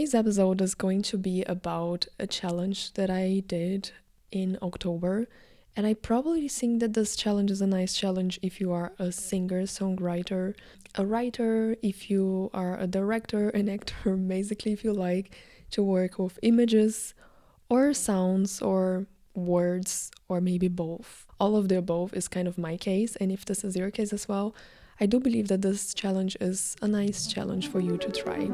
Today's episode is going to be about a challenge that I did in October. And I probably think that this challenge is a nice challenge if you are a singer, songwriter, a writer, if you are a director, an actor, basically, if you like to work with images or sounds or words or maybe both. All of the above is kind of my case. And if this is your case as well, I do believe that this challenge is a nice challenge for you to try.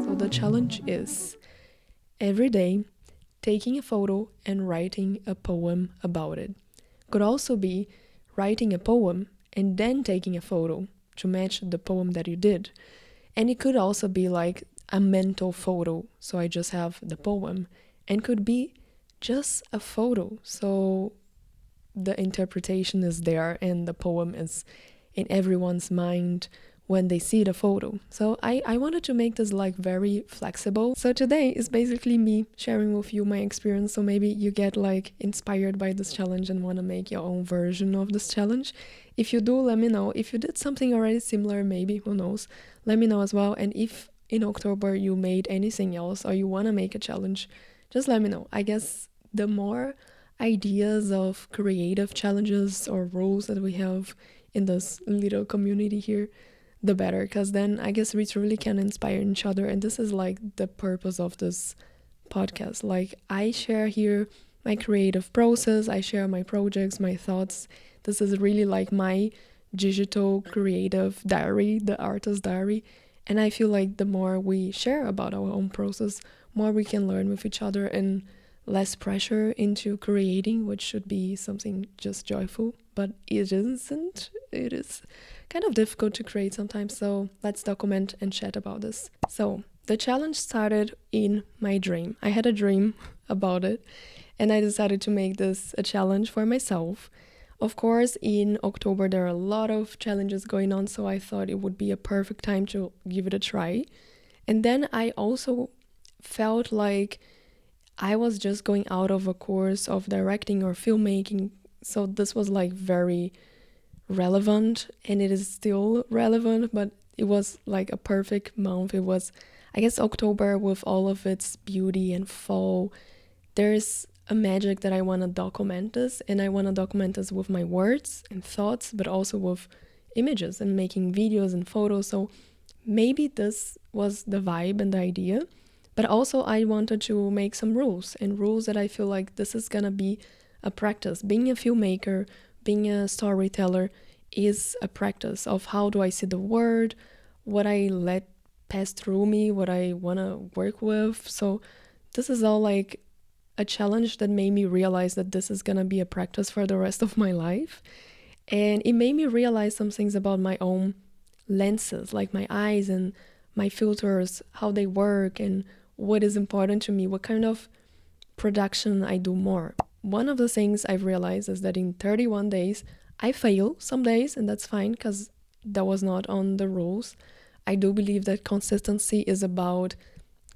So the challenge is every day taking a photo and writing a poem about it. Could also be writing a poem and then taking a photo to match the poem that you did. And it could also be like a mental photo, so I just have the poem, and could be just a photo, so the interpretation is there and the poem is in everyone's mind when they see the photo. So I wanted to make this like very flexible. So today is basically me sharing with you my experience. So maybe you get like inspired by this challenge and want to make your own version of this challenge. If you do, let me know. If you did something already similar, maybe, who knows, let me know as well. And if in October you made anything else or you want to make a challenge, just let me know. I guess the more ideas of creative challenges or rules that we have in this little community here, the better, because then I guess we truly can inspire each other. And this is like the purpose of this podcast. Like, I share here my creative process, I share my projects, my thoughts. This is really like my digital creative diary, the artist diary. And I feel like the more we share about our own process, more we can learn with each other and less pressure into creating, which should be something just joyful, but it isn't. It is kind of difficult to create sometimes, so let's document and chat about this. So the challenge started in my dream. I had a dream about it, and I decided to make this a challenge for myself. Of course, in October there are a lot of challenges going on, so I thought it would be a perfect time to give it a try. And then I also felt like I was just going out of a course of directing or filmmaking, so this was like very relevant, and it is still relevant, but it was like a perfect month. It was, I guess, October with all of its beauty and fall. There's a magic that I want to document this, and I want to document this with my words and thoughts, but also with images and making videos and photos. So maybe this was the vibe and the idea, but also I wanted to make some rules, and rules that I feel like this is gonna be a practice. Being a filmmaker, being a storyteller is a practice of how do I see the word, what I let pass through me, what I want to work with. So this is all like a challenge that made me realize that this is going to be a practice for the rest of my life. And it made me realize some things about my own lenses, like my eyes and my filters, how they work and what is important to me, what kind of production I do more. One of the things I've realized is that in 31 days, I fail some days, and that's fine because that was not on the rules. I do believe that consistency is about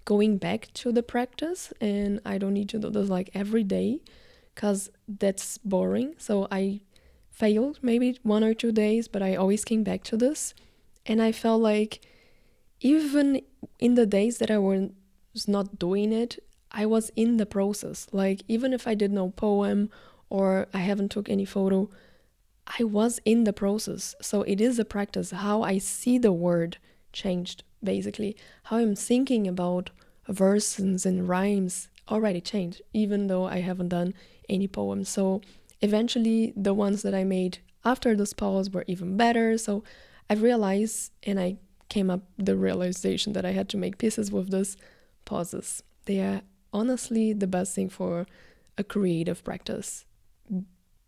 going back to the practice, and I don't need to do this like every day because that's boring. So I failed maybe 1 or 2 days, but I always came back to this. And I felt like even in the days that I was not doing it, I was in the process. Like, even if I did no poem or I haven't took any photo, I was in the process. So it is a practice. How I see the word changed, basically. How I'm thinking about verses and rhymes already changed, even though I haven't done any poems. So eventually the ones that I made after this pause were even better. So I realized, and I came up the realization that I had to make pieces with these pauses. They are honestly the best thing for a creative practice,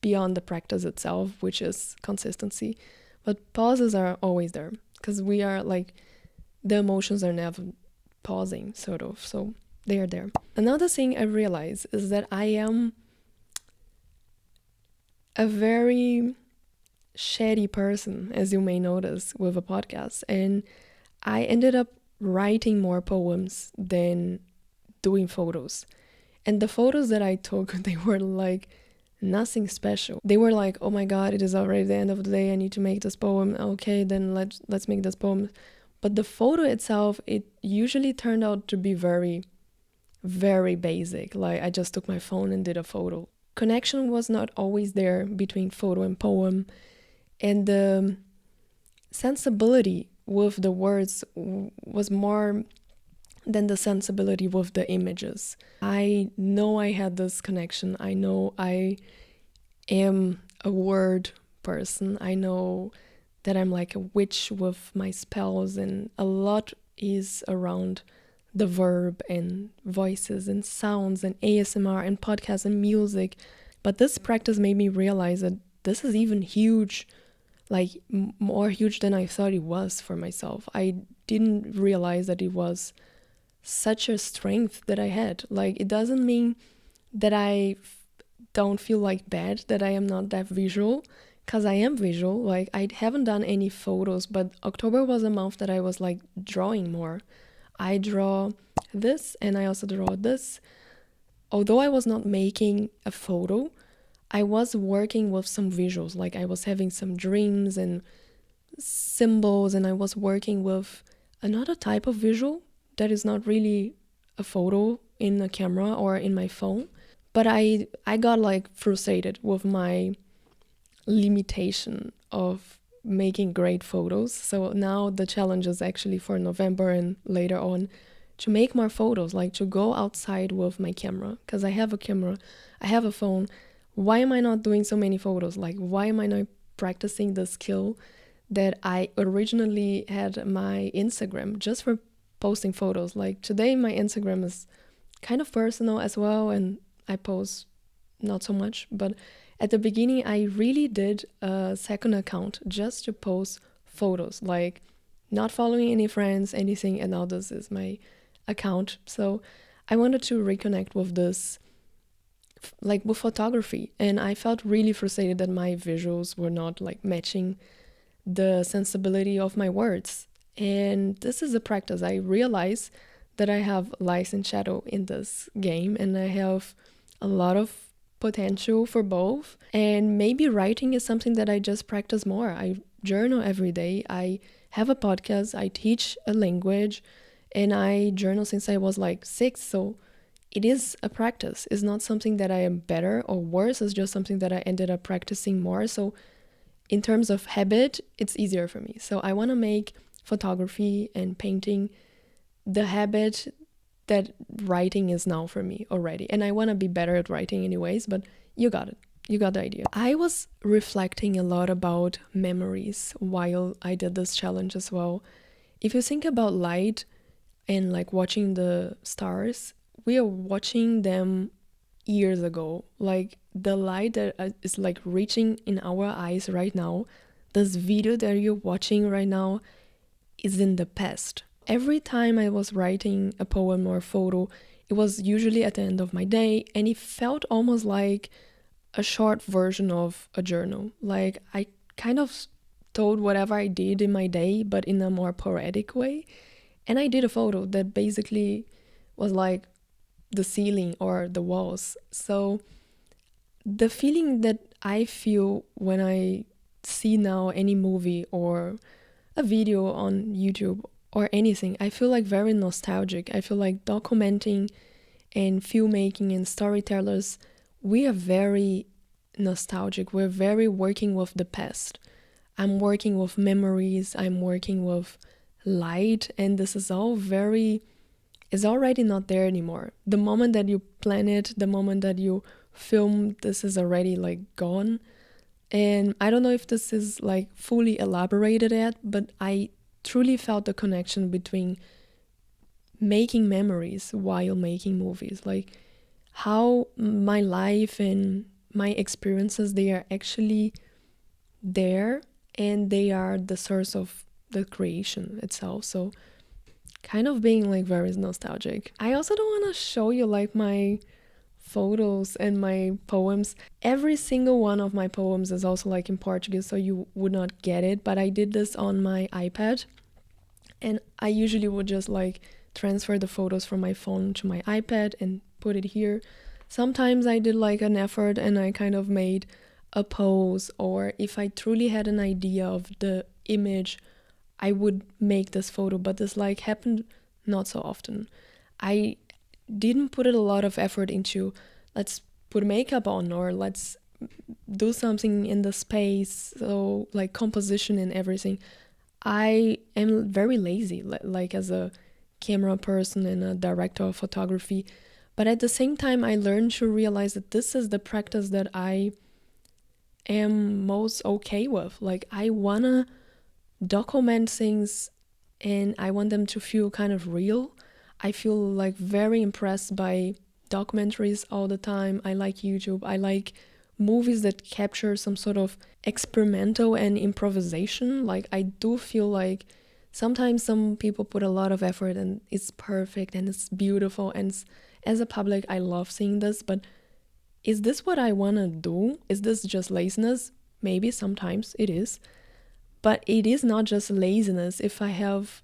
beyond the practice itself, which is consistency. But pauses are always there because we are like, the emotions are never pausing, sort of. So they are there. Another thing I realize is that I am a very shady person, as you may notice with a podcast. And I ended up writing more poems than doing photos. And the photos that I took, they were like nothing special. They were like, oh my god, it is already the end of the day, I need to make this poem. Okay, then let's make this poem. But the photo itself, it usually turned out to be very, very basic. Like I just took my phone and did a photo. Connection was not always there between photo and poem, and the sensibility with the words was more than the sensibility with the images. I know I had this connection. I know I am a word person. I know that I'm like a witch with my spells, and a lot is around the verb and voices and sounds and ASMR and podcasts and music. But this practice made me realize that this is even huge, like more huge than I thought it was for myself. I didn't realize that it was such a strength that I had. Like, it doesn't mean that I don't feel like bad that I am not that visual, because I am visual. Like, I haven't done any photos, but October was a month that I was like drawing more. I draw this and I also draw this. Although I was not making a photo, I was working with some visuals. Like, I was having some dreams and symbols, and I was working with another type of visual that is not really a photo in a camera or in my phone. But I got like frustrated with my limitation of making great photos. So now the challenge is actually for November and later on to make more photos, like to go outside with my camera, because I have a camera, I have a phone. Why am I not doing so many photos? Like, why am I not practicing the skill that I originally had my Instagram just for posting photos? Like, today my Instagram is kind of personal as well, and I post not so much, but at the beginning I really did a second account just to post photos, like not following any friends, anything, and now this is my account. So I wanted to reconnect with this, like with photography, and I felt really frustrated that my visuals were not like matching the sensibility of my words. And this is a practice. I realize that I have light and shadow in this game, and I have a lot of potential for both. And maybe writing is something that I just practice more. I journal every day. I have a podcast. I teach a language, and I journal since I was like 6. So it is a practice. It's not something that I am better or worse. It's just something that I ended up practicing more. So in terms of habit, it's easier for me. So I want to make photography and painting the habit that writing is now for me already. And I want to be better at writing anyways, but you got it. You got the idea. I was reflecting a lot about memories while I did this challenge as well. If you think about light and like watching the stars, we are watching them years ago. Like, the light that is like reaching in our eyes right now, this video that you're watching right now is in the past. Every time I was writing a poem or a photo, it was usually at the end of my day, and it felt almost like a short version of a journal. Like, I kind of told whatever I did in my day, but in a more poetic way. And I did a photo that basically was like the ceiling or the walls. So the feeling that I feel when I see now any movie or a video on YouTube or anything, I feel like very nostalgic. I feel like documenting and filmmaking and storytellers, we are very nostalgic. We're very working with the past. I'm working with memories. I'm working with light, and this is all is already not there anymore. The moment that you plan it, the moment that you film, this is already like gone. And I don't know if this is like fully elaborated yet, but I truly felt the connection between making memories while making movies. Like, how my life and my experiences, they are actually there, and they are the source of the creation itself. So kind of being like very nostalgic. I also don't want to show you like my photos and my poems. Every single one of my poems is also like in Portuguese, so you would not get it, but I did this on my iPad, and I usually would just like transfer the photos from my phone to my iPad and put it here. Sometimes I did like an effort and I kind of made a pose, or if I truly had an idea of the image, I would make this photo, but this like happened not so often. I didn't put a lot of effort into let's put makeup on or let's do something in the space, so like composition and everything. I am very lazy, like as a camera person and a director of photography. But at the same time, I learned to realize that this is the practice that I am most okay with. Like, I wanna document things and I want them to feel kind of real. I feel like very impressed by documentaries all the time. I like YouTube. I like movies that capture some sort of experimental and improvisation. Like, I do feel like sometimes some people put a lot of effort and it's perfect and it's beautiful, and as a public I love seeing this, but is this what I want to do? Is this just laziness? Maybe sometimes it is, but it is not just laziness if I have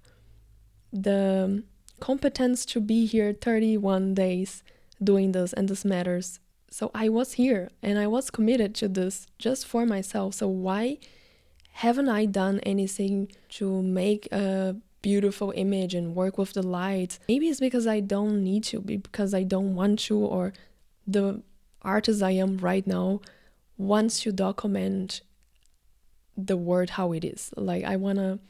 the competence to be here 31 days doing this and this matters. So I was here and I was committed to this just for myself. So why haven't I done anything to make a beautiful image and work with the lights? Maybe it's because I don't need to, because I don't want to, or the artist I am right now wants to document the world how it is. Like, I want to,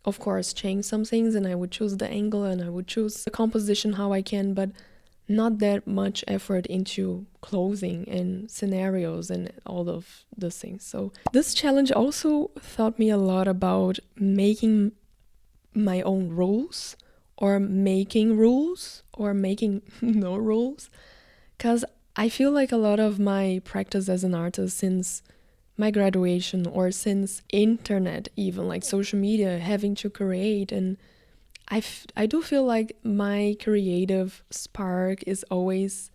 of course, change some things, and I would choose the angle and I would choose the composition how I can, but not that much effort into clothing and scenarios and all of those things. So this challenge also taught me a lot about making my own rules, or making rules, or making no rules, because I feel like a lot of my practice as an artist since my graduation, or since internet, even like social media, having to create, and I do feel like my creative spark is always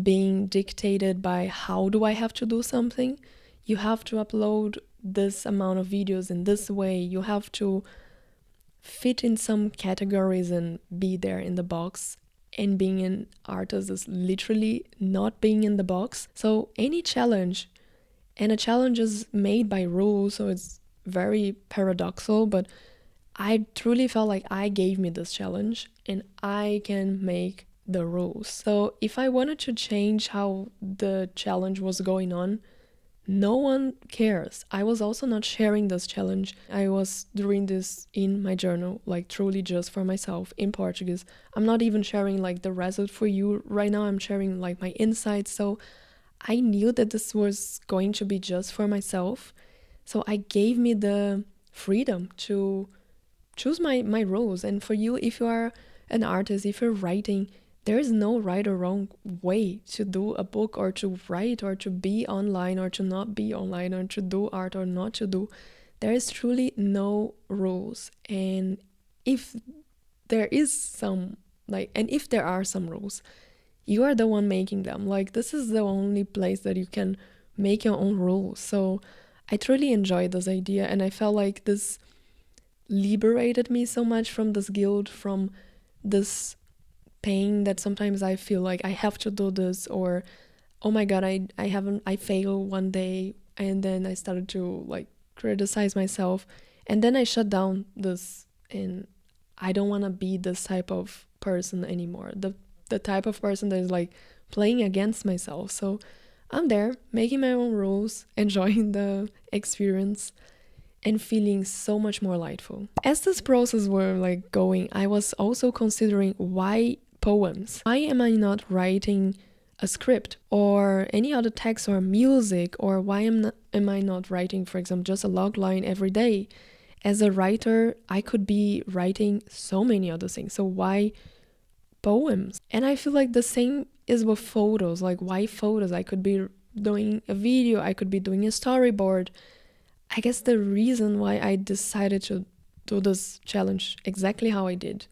being dictated by how do I have to do something. You have to upload this amount of videos in this way. You have to fit in some categories and be there in the box. And being an artist is literally not being in the box. So any challenge, and a challenge is made by rules, so it's very paradoxical, but I truly felt like I gave me this challenge and I can make the rules. So if I wanted to change how the challenge was going on, no one cares. I was also not sharing this challenge. I was doing this in my journal, like truly just for myself in Portuguese. I'm not even sharing like the result for you right now. I'm sharing like my insights. So I knew that this was going to be just for myself. So I gave me the freedom to choose my rules. And for you, if you are an artist, if you're writing, there is no right or wrong way to do a book, or to write, or to be online, or to not be online, or to do art or not to do. There is truly no rules. And if there is some, like, and if there are some rules, you are the one making them. Like, this is the only place that you can make your own rules. So I truly enjoyed this idea, and I felt like this liberated me so much from this guilt, from this pain that sometimes I feel like I have to do this, or oh my god, I fail one day, and then I started to like criticize myself, and then I shut down this, and I don't want to be this type of person anymore, the type of person that is like playing against myself. So I'm there making my own rules, enjoying the experience, and feeling so much more lightful. As this process were like going, I was also considering, why poems? Why am I not writing a script or any other text or music? Or why am I not writing, for example, just a log line every day? As a writer, I could be writing so many other things. So why poems? And I feel like the same is with photos. Like, why photos? I could be doing a video, I could be doing a storyboard. I guess the reason why I decided to do this challenge exactly how I did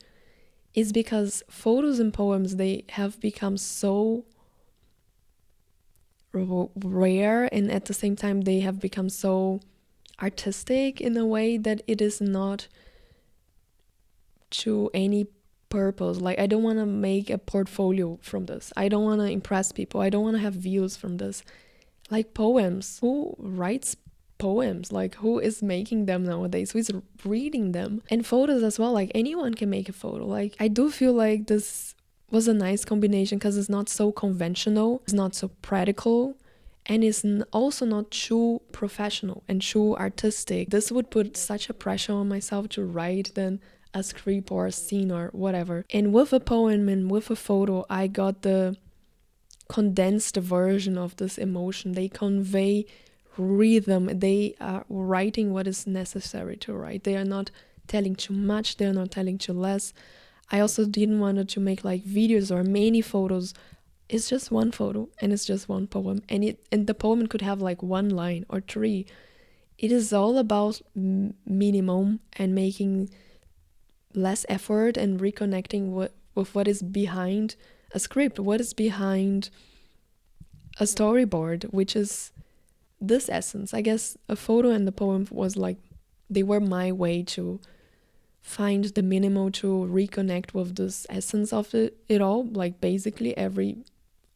is because photos and poems, they have become so rare, and at the same time they have become so artistic in a way that it is not to any purpose. Like, I don't want to make a portfolio from this. I don't want to impress people. I don't want to have views from this. Like poems. Who writes poems? Like, who is making them nowadays? Who is reading them? And photos as well. Like, anyone can make a photo. Like, I do feel like this was a nice combination because it's not so conventional. It's not so practical. And it's also not too professional and too artistic. This would put such a pressure on myself to write than a script or a scene or whatever. And with a poem and with a photo, I got the condensed version of this emotion. They convey rhythm. They are writing what is necessary to write. They are not telling too much. They're not telling too less. I also didn't want to make like videos or many photos. It's just one photo and it's just one poem. And the poem could have like one line or three. It is all about minimum and making less effort and reconnecting with what is behind a script, what is behind a storyboard, which is this essence. I guess a photo and the poem was like, they were my way to find the minimal, to reconnect with this essence of it all, like basically every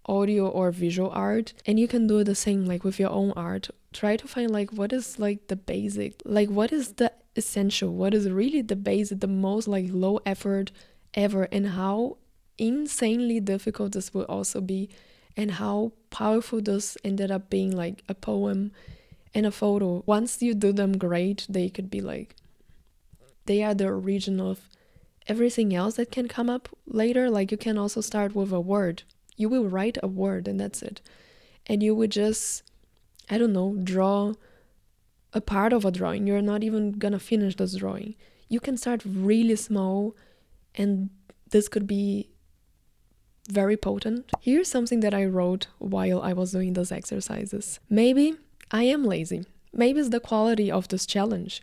audio or visual art. And you can do the same like with your own art. Try to find like what is like the basic, like what is the essential, what is really the basic, the most like low effort ever, and how insanely difficult this will also be, and how powerful this ended up being, like a poem and a photo. Once you do them great, they could be like, they are the origin of everything else that can come up later. Like you can also start with a word. You will write a word and that's it. And you would just, I don't know, draw a part of a drawing. You're not even gonna finish this drawing. You can start really small and this could be very potent. Here's something that I wrote while I was doing those exercises. Maybe I am lazy. Maybe it's the quality of this challenge.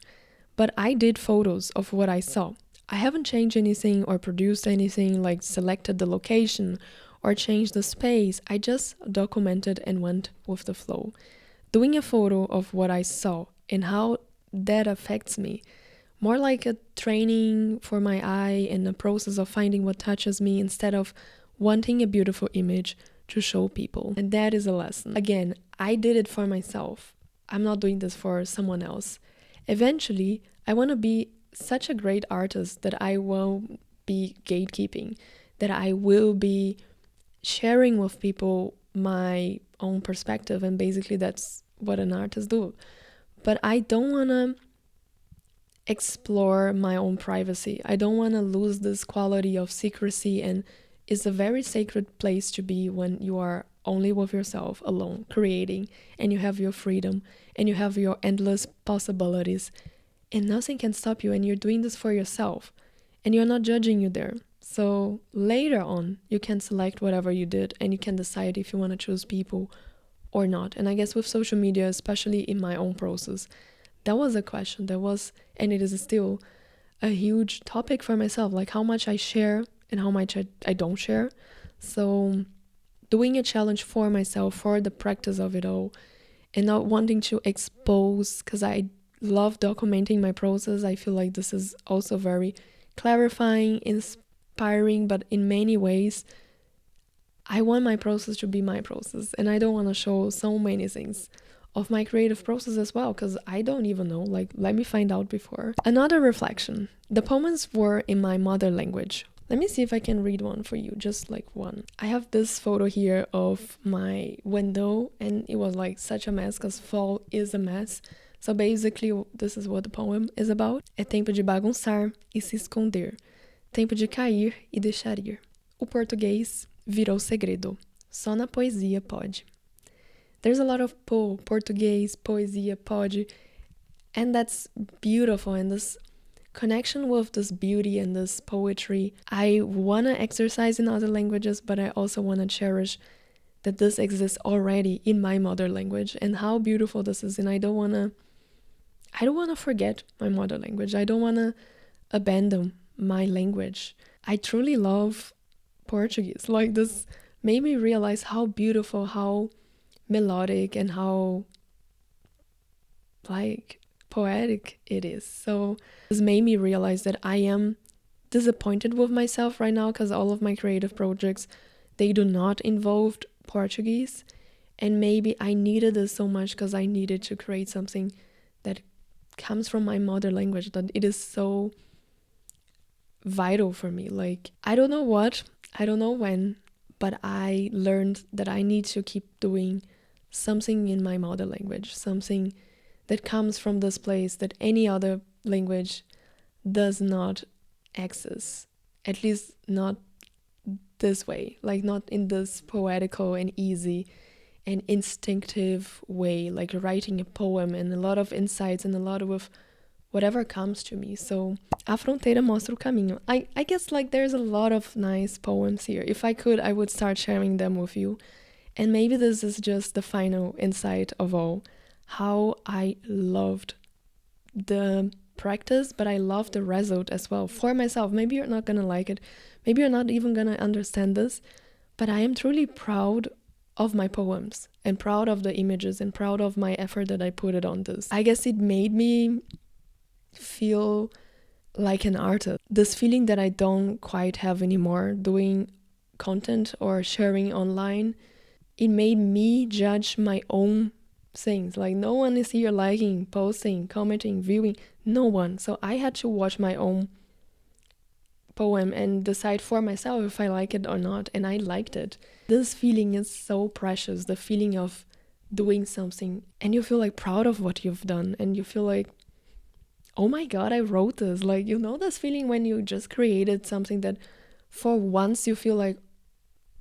But I did photos of what I saw. I haven't changed anything or produced anything, like selected the location or changed the space. I just documented and went with the flow. Doing a photo of what I saw and how that affects me. More like a training for my eye and a process of finding what touches me instead of wanting a beautiful image to show people. And that is a lesson. Again, I did it for myself. I'm not doing this for someone else. Eventually, I want to be such a great artist that I won't be gatekeeping, that I will be sharing with people my own perspective, and basically that's what an artist do. But I don't want to explore my own privacy. I don't want to lose this quality of secrecy, and it's a very sacred place to be when you are only with yourself, alone, creating, and you have your freedom and you have your endless possibilities, and nothing can stop you, and you're doing this for yourself and you're not judging you there. So later on you can select whatever you did and you can decide if you want to choose people or not. And I guess with social media, especially in my own process, that was a question, and it is still a huge topic for myself, like how much I share and how much I don't share. So doing a challenge for myself, for the practice of it all, and not wanting to expose, because I love documenting my process. I feel like this is also very clarifying, inspiring, but in many ways, I want my process to be my process, and I don't want to show so many things of my creative process as well, because I don't even know, like, let me find out before. Another reflection. The poems were in my mother language. Let me see if I can read one for you, just like one. I have this photo here of my window, and it was like such a mess because fall is a mess. So basically, this is what the poem is about. É tempo de bagunçar e se esconder. Tempo de cair e deixar ir. O português virou segredo. Só na poesia pode. There's a lot of português, poesia, pode, and that's beautiful, and this connection with this beauty and this poetry. I want to exercise in other languages, but I also want to cherish that this exists already in my mother language and how beautiful this is. And I don't want to forget my mother language. I don't want to abandon my language. I truly love Portuguese. Like, this made me realize how beautiful, how melodic, and how like poetic it is. So this made me realize that I am disappointed with myself right now because all of my creative projects, they do not involve Portuguese. And maybe I needed this so much because I needed to create something that comes from my mother language, that it is so vital for me. Like, I don't know what, I don't know when, but I learned that I need to keep doing something in my mother language, something that comes from this place that any other language does not access, at least not this way, like not in this poetical and easy and instinctive way, like writing a poem and a lot of insights and a lot of whatever comes to me. So A Fronteira Mostra o Caminho. I guess like there's a lot of nice poems here. If I could, I would start sharing them with you. And maybe this is just the final insight of all. How I loved the practice, but I love the result as well for myself. Maybe you're not gonna like it. Maybe you're not even gonna understand this, but I am truly proud of my poems and proud of the images and proud of my effort that I put it on this. I guess it made me feel like an artist. This feeling that I don't quite have anymore doing content or sharing online, it made me judge my own things. Like, no one is here liking, posting, commenting, viewing, no one. So I had to watch my own poem and decide for myself if I like it or not, and I liked it. This feeling is so precious, the feeling of doing something and you feel like proud of what you've done, and you feel like, oh my god, I wrote this. Like, you know, this feeling when you just created something that for once you feel like,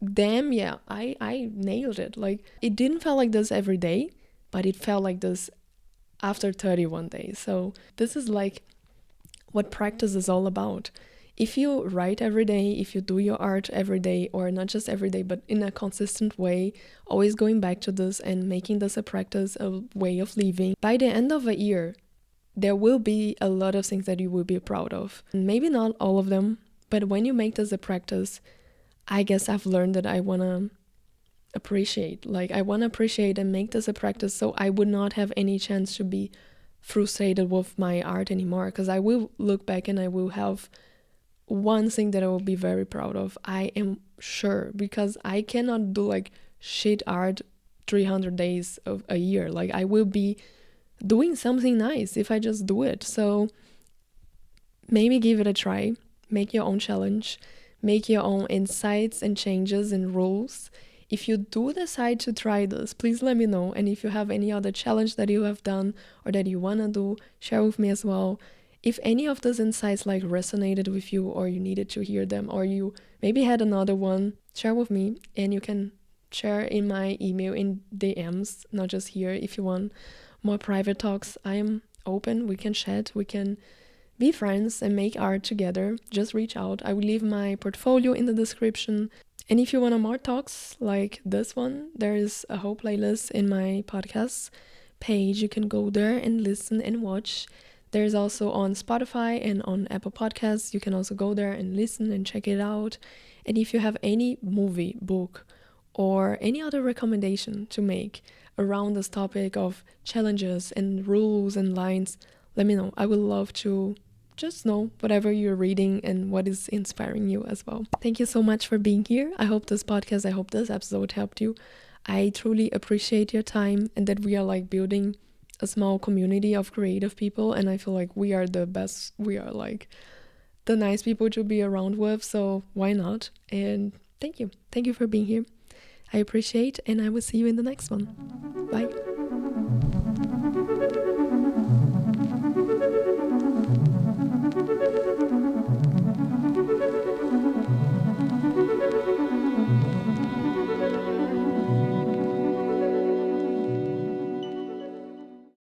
damn, yeah, I nailed it. Like, it didn't feel like this every day, but it felt like this after 31 days. So this is like what practice is all about. If you write every day, if you do your art every day, or not just every day, but in a consistent way, always going back to this and making this a practice, a way of living, by the end of a year, there will be a lot of things that you will be proud of. Maybe not all of them, but when you make this a practice, I guess I've learned that I want to appreciate. Like, I want to appreciate and make this a practice so I would not have any chance to be frustrated with my art anymore, because I will look back and I will have one thing that I will be very proud of. I am sure, because I cannot do like shit art 300 days of a year. Like, I will be doing something nice if I just do it. So maybe give it a try, make your own challenge, make your own insights and changes and rules. If you do decide to try this, please let me know. And if you have any other challenge that you have done or that you want to do, share with me as well. If any of those insights like resonated with you, or you needed to hear them, or you maybe had another one, share with me, and you can share in my email in DMs, not just here. If you want more private talks, I am open. We can chat, we can be friends and make art together. Just reach out. I will leave my portfolio in the description. And if you want more talks like this one, there is a whole playlist in my podcast page. You can go there and listen and watch. There's also on Spotify and on Apple Podcasts. You can also go there and listen and check it out. And if you have any movie, book, or any other recommendation to make around this topic of challenges and rules and lines, let me know. I would love to just know whatever you're reading and what is inspiring you as well. Thank you so much for being here. I hope this episode helped you. I truly appreciate your time, and that we are like building a small community of creative people, and I feel like we are the best. We are like the nice people to be around with, so why not? And thank you for being here. I appreciate, and I will see you in the next one. Bye.